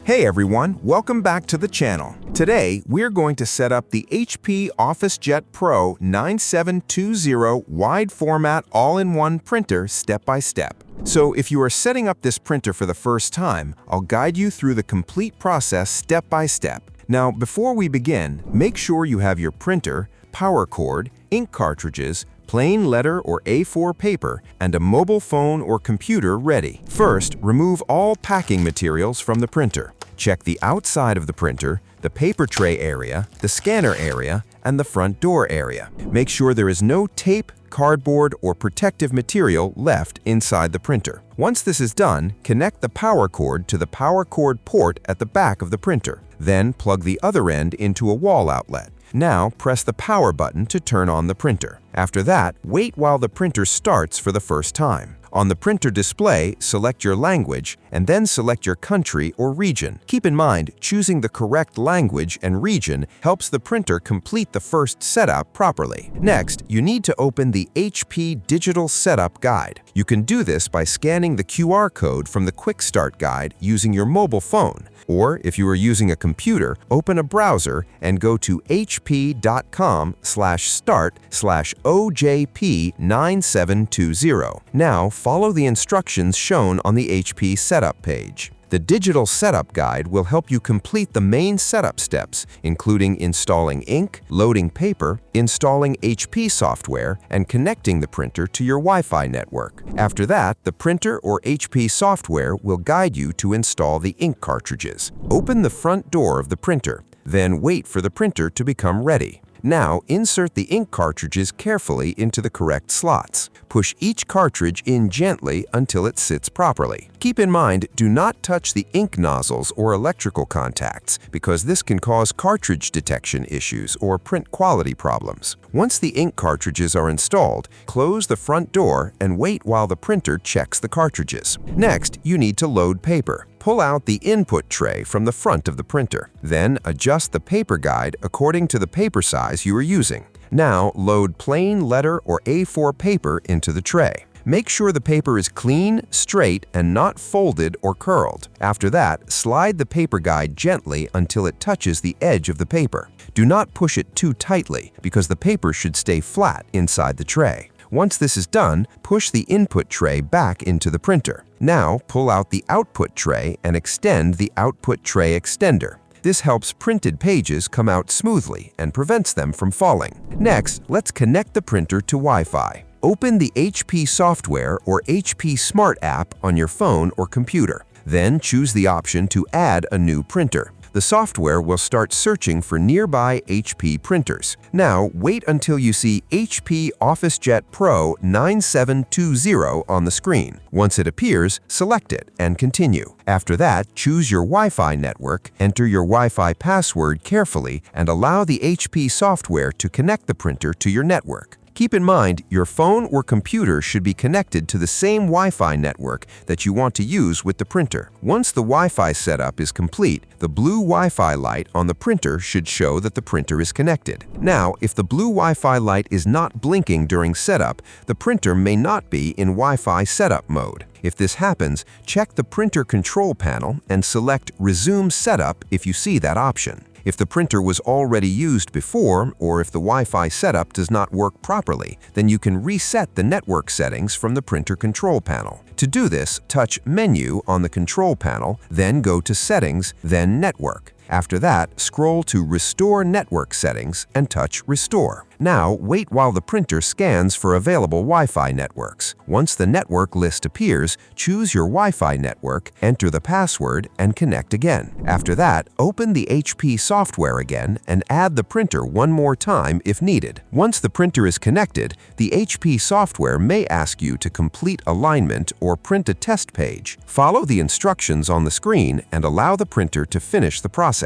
Hey everyone, welcome back to the channel. Today, we're going to set up the HP OfficeJet Pro 9720 wide format all-in-one printer step by step. So if you are setting up this printer for the first time, I'll guide you through the complete process step by step. Now, before we begin, make sure you have your printer, power cord, ink cartridges, plain letter or A4 paper, and a mobile phone or computer ready. First, remove all packing materials from the printer. Check the outside of the printer, the paper tray area, the scanner area, and the front door area. Make sure there is no tape, cardboard, or protective material left inside the printer. Once this is done, connect the power cord to the power cord port at the back of the printer. Then plug the other end into a wall outlet. Now, press the power button to turn on the printer. After that, wait while the printer starts for the first time. On the printer display, select your language and then select your country or region. Keep in mind, choosing the correct language and region helps the printer complete the first setup properly. Next, you need to open the HP Digital Setup Guide. You can do this by scanning the QR code from the Quick Start Guide using your mobile phone. Or, if you are using a computer, open a browser and go to hp.com/start/OJP9720. Now, follow the instructions shown on the HP Setup page. The Digital Setup Guide will help you complete the main setup steps, including installing ink, loading paper, installing HP software, and connecting the printer to your Wi-Fi network. After that, the printer or HP software will guide you to install the ink cartridges. Open the front door of the printer, then wait for the printer to become ready. Now, insert the ink cartridges carefully into the correct slots. Push each cartridge in gently until it sits properly. Keep in mind, do not touch the ink nozzles or electrical contacts, because this can cause cartridge detection issues or print quality problems. Once the ink cartridges are installed, close the front door and wait while the printer checks the cartridges. Next, you need to load paper. Pull out the input tray from the front of the printer. Then adjust the paper guide according to the paper size you are using. Now, load plain letter or A4 paper into the tray. Make sure the paper is clean, straight, and not folded or curled. After that, slide the paper guide gently until it touches the edge of the paper. Do not push it too tightly, because the paper should stay flat inside the tray. Once this is done, push the input tray back into the printer. Now, pull out the output tray and extend the output tray extender. This helps printed pages come out smoothly and prevents them from falling. Next, let's connect the printer to Wi-Fi. Open the HP software or HP Smart app on your phone or computer. Then choose the option to add a new printer. The software will start searching for nearby HP printers. Now, wait until you see HP OfficeJet Pro 9720 on the screen. Once it appears, select it and continue. After that, choose your Wi-Fi network, enter your Wi-Fi password carefully, and allow the HP software to connect the printer to your network. Keep in mind, your phone or computer should be connected to the same Wi-Fi network that you want to use with the printer. Once the Wi-Fi setup is complete, the blue Wi-Fi light on the printer should show that the printer is connected. Now, if the blue Wi-Fi light is not blinking during setup, the printer may not be in Wi-Fi setup mode. If this happens, check the printer control panel and select Resume Setup if you see that option. If the printer was already used before, or if the Wi-Fi setup does not work properly, then you can reset the network settings from the printer control panel. To do this, touch Menu on the control panel, then go to Settings, then Network. After that, scroll to Restore Network Settings and touch Restore. Now, wait while the printer scans for available Wi-Fi networks. Once the network list appears, choose your Wi-Fi network, enter the password, and connect again. After that, open the HP software again and add the printer one more time if needed. Once the printer is connected, the HP software may ask you to complete alignment or print a test page. Follow the instructions on the screen and allow the printer to finish the process.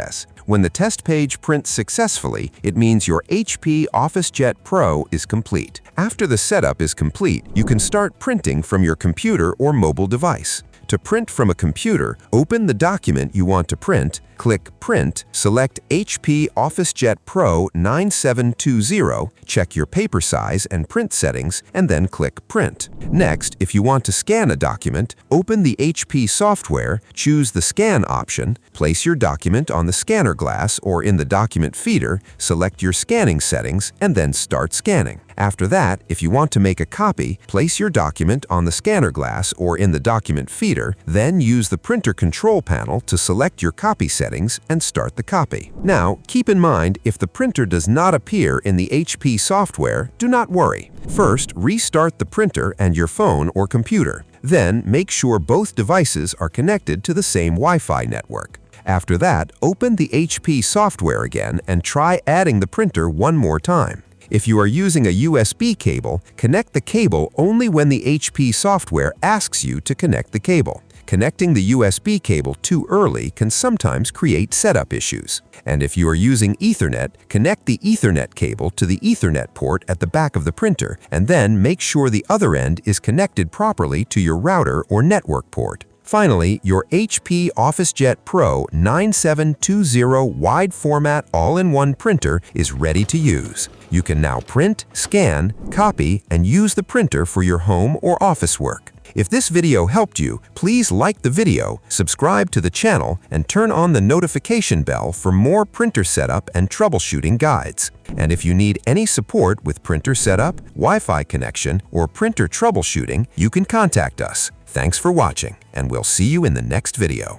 When the test page prints successfully, it means your HP OfficeJet Pro is complete. After the setup is complete, you can start printing from your computer or mobile device. To print from a computer, open the document you want to print, click Print, select HP OfficeJet Pro 9720, check your paper size and print settings, and then click Print. Next, if you want to scan a document, open the HP software, choose the Scan option, place your document on the scanner glass or in the document feeder, select your scanning settings, and then start scanning. After that, if you want to make a copy, place your document on the scanner glass or in the document feeder, then use the printer control panel to select your copy settings and start the copy. Now, keep in mind, if the printer does not appear in the HP software, do not worry. First, restart the printer and your phone or computer. Then, make sure both devices are connected to the same Wi-Fi network. After that, open the HP software again and try adding the printer one more time. If you are using a USB cable, connect the cable only when the HP software asks you to connect the cable. Connecting the USB cable too early can sometimes create setup issues. And if you are using Ethernet, connect the Ethernet cable to the Ethernet port at the back of the printer, and then make sure the other end is connected properly to your router or network port. Finally, your HP OfficeJet Pro 9720 wide format all-in-one printer is ready to use. You can now print, scan, copy, and use the printer for your home or office work. If this video helped you, please like the video, subscribe to the channel, and turn on the notification bell for more printer setup and troubleshooting guides. And if you need any support with printer setup, Wi-Fi connection, or printer troubleshooting, you can contact us. Thanks for watching, and we'll see you in the next video.